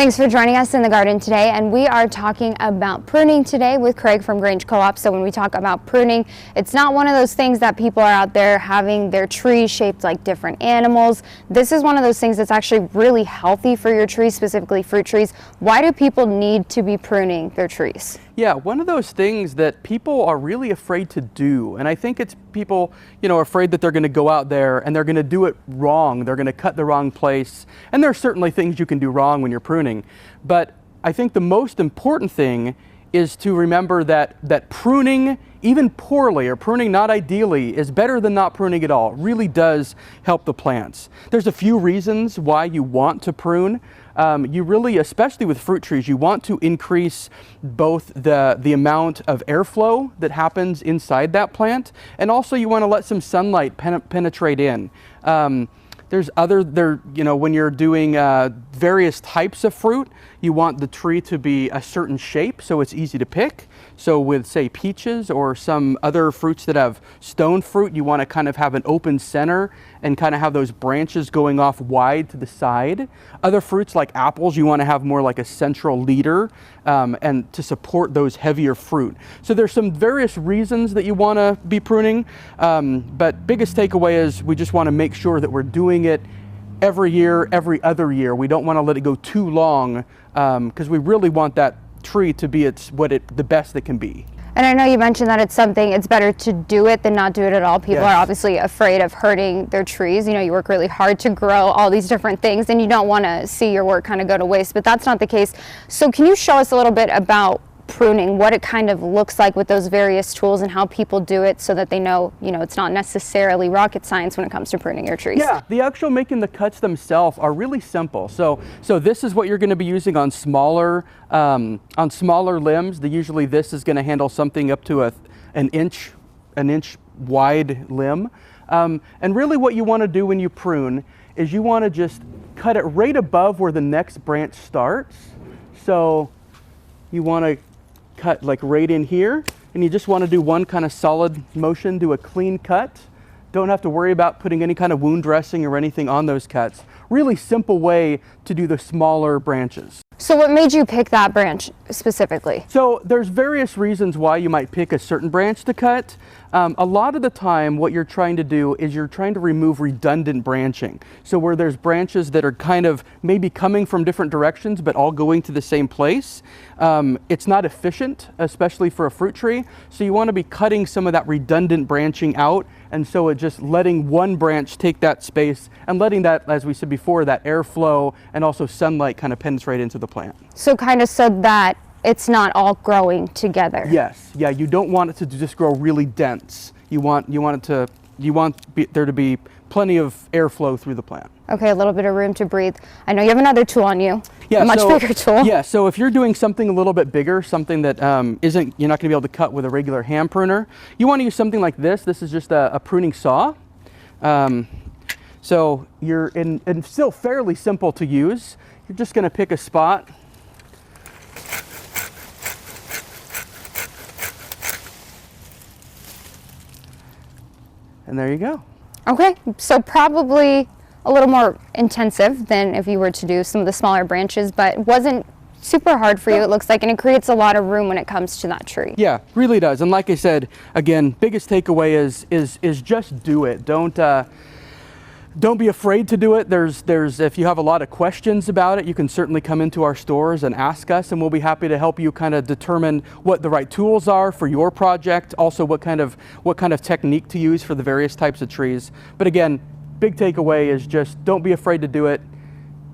Thanks for joining us in the garden today, and we are talking about pruning today with Craig from Grange Co-op. So when we talk about pruning, it's not one of those things that people are out there having their trees shaped like different animals. This is one of those things that's actually really healthy for your trees, specifically fruit trees. Why do people need to be pruning their trees? Yeah, one of those things that people are really afraid to do, and I think it's people, are afraid that they're going to go out there and they're going to do it wrong. They're going to cut the wrong place, and there are certainly things you can do wrong when you're pruning. But I think the most important thing is to remember that pruning, even poorly, or pruning not ideally, is better than not pruning at all. It really does help the plants. There's a few reasons why you want to prune. You really, especially with fruit trees, you want to increase both the amount of airflow that happens inside that plant, and also you want to let some sunlight penetrate in. When you're doing various types of fruit, you want the tree to be a certain shape so it's easy to pick. So with, say, peaches or some other fruits that have stone fruit, you want to kind of have an open center and kind of have those branches going off wide to the side. Other fruits like apples, you want to have more like a central leader and to support those heavier fruit. So there's some various reasons that you want to be pruning, but biggest takeaway is we just want to make sure that we're doing it every year, every other year. We don't want to let it go too long because we really want that tree to be the best it can be. And I know you mentioned that it's better to do it than not do it at all. People are obviously afraid of hurting their trees. You work really hard to grow all these different things and you don't want to see your work kind of go to waste, but that's not the case. So can you show us a little bit about pruning, what it kind of looks like with those various tools and how people do it so that they know, it's not necessarily rocket science when it comes to pruning your trees? Yeah, the actual making the cuts themselves are really simple. So this is what you're going to be using on smaller limbs. Usually this is going to handle something up to an inch wide limb. And really what you want to do when you prune is you want to just cut it right above where the next branch starts. So you want to cut like right in here, and you just want to do one kind of solid motion, do a clean cut. Don't have to worry about putting any kind of wound dressing or anything on those cuts. Really simple way to do the smaller branches. So what made you pick that branch specifically? So there's various reasons why you might pick a certain branch to cut. A lot of the time what you're trying to do is you're trying to remove redundant branching. So where there's branches that are kind of maybe coming from different directions but all going to the same place, it's not efficient, especially for a fruit tree. So you want to be cutting some of that redundant branching out, and so it just letting one branch take that space and letting that, as we said before, that airflow and also sunlight kind of penetrate into the plant. So kind of so that it's not all growing together. Yes, yeah, you don't want it to just grow really dense. You want there to be plenty of airflow through the plant. Okay, a little bit of room to breathe. I know you have another tool on you. Yeah, a much bigger tool. Yeah, so if you're doing something a little bit bigger, something that you're not going to be able to cut with a regular hand pruner, you want to use something like this. This is just a pruning saw. So and still fairly simple to use. You're just going to pick a spot. And there you go. Okay, so probably a little more intensive than if you were to do some of the smaller branches, but it wasn't super hard for you, it looks like, and it creates a lot of room when it comes to that tree. Yeah, really does. And like I said, again, biggest takeaway is just do it. Don't be afraid to do it. If you have a lot of questions about it, you can certainly come into our stores and ask us, and we'll be happy to help you kind of determine what the right tools are for your project, also what kind of technique to use for the various types of trees. But again, big takeaway is just don't be afraid to do it.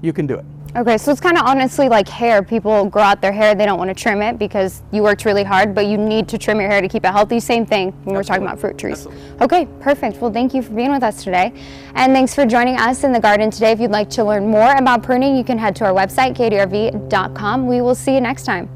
You can do it. Okay, so it's kind of honestly like hair. People grow out their hair, they don't want to trim it because you worked really hard, but you need to trim your hair to keep it healthy. Same thing when we're talking about fruit trees. Absolutely. Okay, perfect. Well, thank you for being with us today. And thanks for joining us in the garden today. If you'd like to learn more about pruning, you can head to our website, KDRV.com. We will see you next time.